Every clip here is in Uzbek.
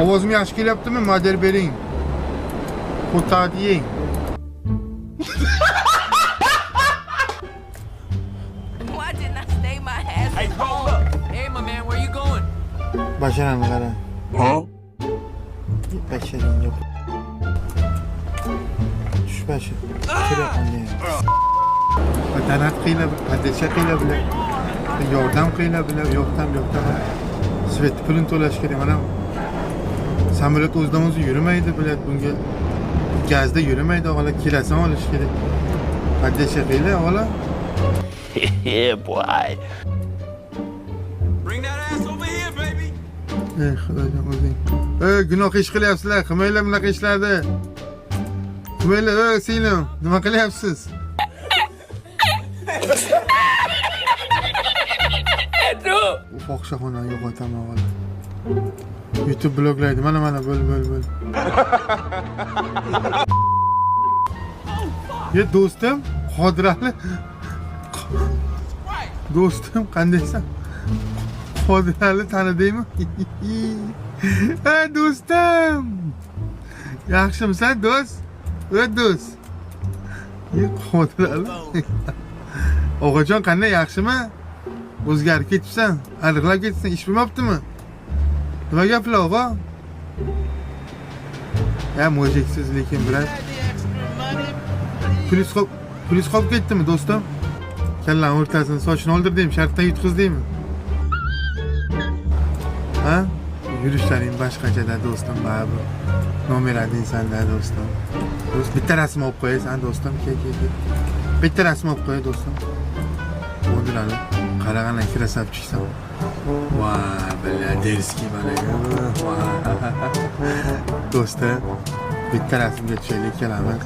Ovozim yaxshi kelyaptimi? Model bering. Foto diying. Why didn't I stay my ass at home? Hey, my man, where you going? Basharan qara. Ha? Basharan yo'q. Tushbashi. Kerak qilgan. Vatanat qilib, padesha qilib, yordam qilib, yo'qdan. Svet pulini to'lash kerak. Mana samolyot o'zidan o'zi yurmaydi, bilat bunga gazda yurmaydi, og'ala kilosan olish kerak. Padesha qilib, og'ala. Yeah, boy. Bring that ass over here, baby. Xudoyim o'zing. Gunoh ish qilyapsizlar. Qilmanglar bunaqa ishlarni. Qilmanglar, singlim. Nima qilyapsiz? Fohishaxona yo'qotaman og'ala. YouTube bloglaydi. Mana bo'l. Ye do'stim, Qodirali. Do'stim, qandaysan? Qodirali tanidingmi? Ha, do'stim. Yaxshimisan, do'st? Do'st. Ye Qodirali. O'g'ajon, qanday, yaxshimi? O'zgarib ketibsan, ariqlab ketibsan, ish bilmabdimi? Nima gaplar, o'g'a? Ya, mo'jiksiz lekin biroz. Pulis qolib ketdimi, do'stim? Kallan o'rtasini sochini oldirdingmi, shartdan yutqizdingmi? Ha? Yurishlaring boshqachada, do'stim, baribir. Nomer adingsan-da, do'stim. Do'st, bitta rasm olib qo'yasan, do'stim. Kel. Bitta rasm olib qo'y, do'stim. O'dirali. Qarag'ana krasavchiksan. Voy, billa, derskiy balaga. Do'stim, bitta rasmga tushaylik, kelamiz.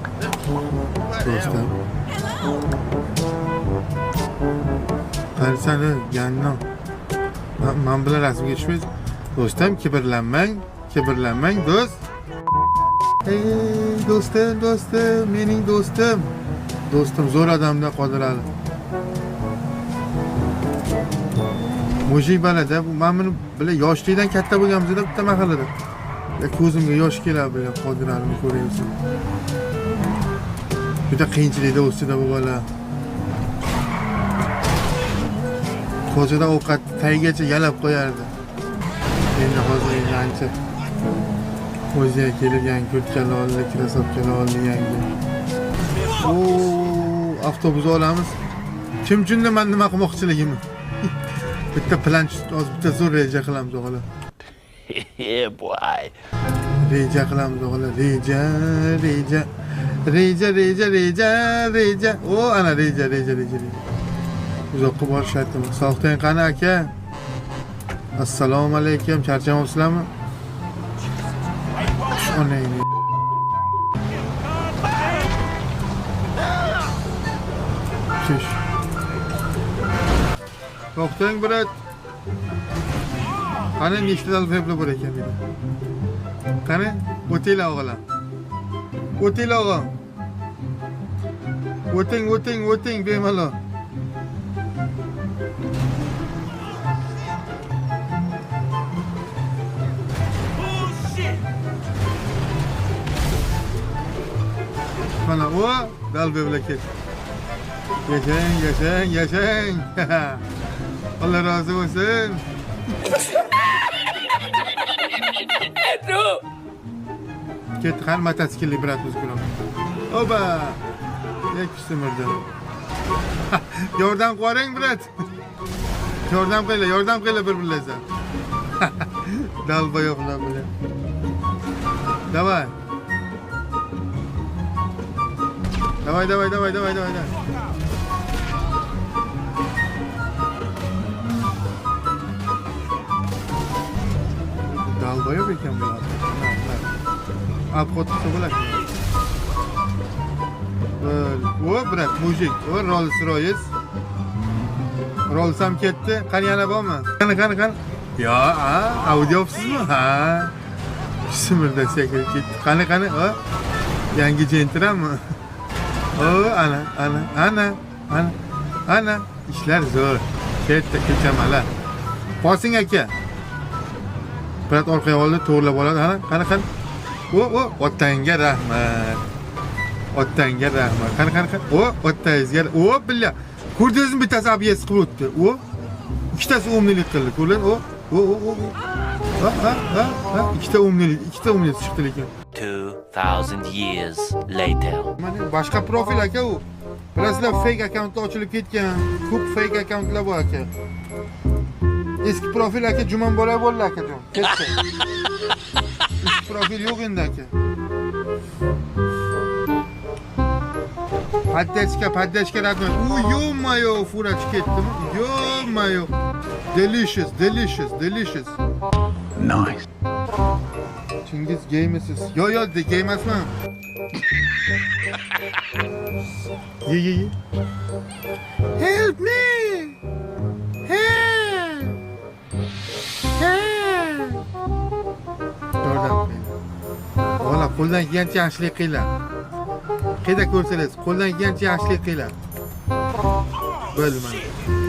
Do'stim. Qarasana, yanno. Men bilan rasmga tushmaysiz. Do'stim, kibrlanmang, do'st. Ey, do'stim, mening do'stim. Do'stim zo'r odamda Qodirali. Mujik balada, men buni bila yoshlikdan katta bo'lganimizda bitta mahallada. Ko'zimga yosh keladi bila Qodiralini ko'ryapsan. Juda qiyinchilikda o'sdi bu bola. Qo'zida ovqat tagigacha yalab qo'yardi. Endi hozir ancha o'ziga kelib yangi kurtkalar oldi, krasavkalar oldi yangi. Avtobus olamiz. Kim uchun men nima qilmoqchiligimni? Bitta plan hozir bitta zo'r reja qilamiz o'g'lim. Yeah, boy. Reja qilamiz o'g'lim. Reja. O, ana reja. Uzoqqa borish shartimi? Sog'dang qani aka? Assalomu alaykum. Charchamabsizlarmi? Onangni. Shush. To'xtang, brat. Qani nechta dalfebli bor ekan dedi. Qani, o'tinglar o'g'lim. O'tinglar o'g'lim. O'ting bemalol. Mana o dalbebla ket. Yashang. Allah razı olsun. Ket qan mototsiklli brat biz bilan. Oba! Yakishtimirdi. Yordam qo'ring, brat. Yordam qila bir-birlarga. Dalboyoqlar bilan. Davay. Dalboyoq ekan bular. Obxod qilsa bo'ladi. O, brat, mujik. O, Rolls-Royce. Rolls ham ketdi. Qani yana bormi? Qani. Yo, Audi olibsizmi? Ha. Simirda sekirib ketdi. Qani. O. Yangi Gentra'mi? O, ana. İşler zo'r. Ketdi, ko'chamalar. Bosing aka. Apparat orqaga oldi, to'g'rilab oladi. Qani. Otangga rahmat. Otangga rahmat. Qani. Otangizga. Billa. Ko'rdingizmi bittasi abiyasi qilib o'tdi. Ikkitasi o'mnilik qildi. Ko'rlar. Ikkita o'mnilik chiqdi lekin. 2000 years later. Mana boshqa profil aka u. Bilasizlar, fake akkauntlar ochilib ketgan. Ko'p fake akkauntlar bor aka. Eski profil aka Juman bo'lay bo'ldi akajon. Ketdi. Eski profil yo'q endi aka. Paddechka rahmat. Yo-mayo, furachi ketdimi? Yo-mayo. Delicious. Nice. Chingiz gamesiz. Yo, game emasman. Ye. Help me. Ola, qo'ldan kelgancha yaxshilik qilinglar. Qayda ko'rsangiz, qo'ldan kelgancha yaxshilik qilinglar. Bo'ldi mana.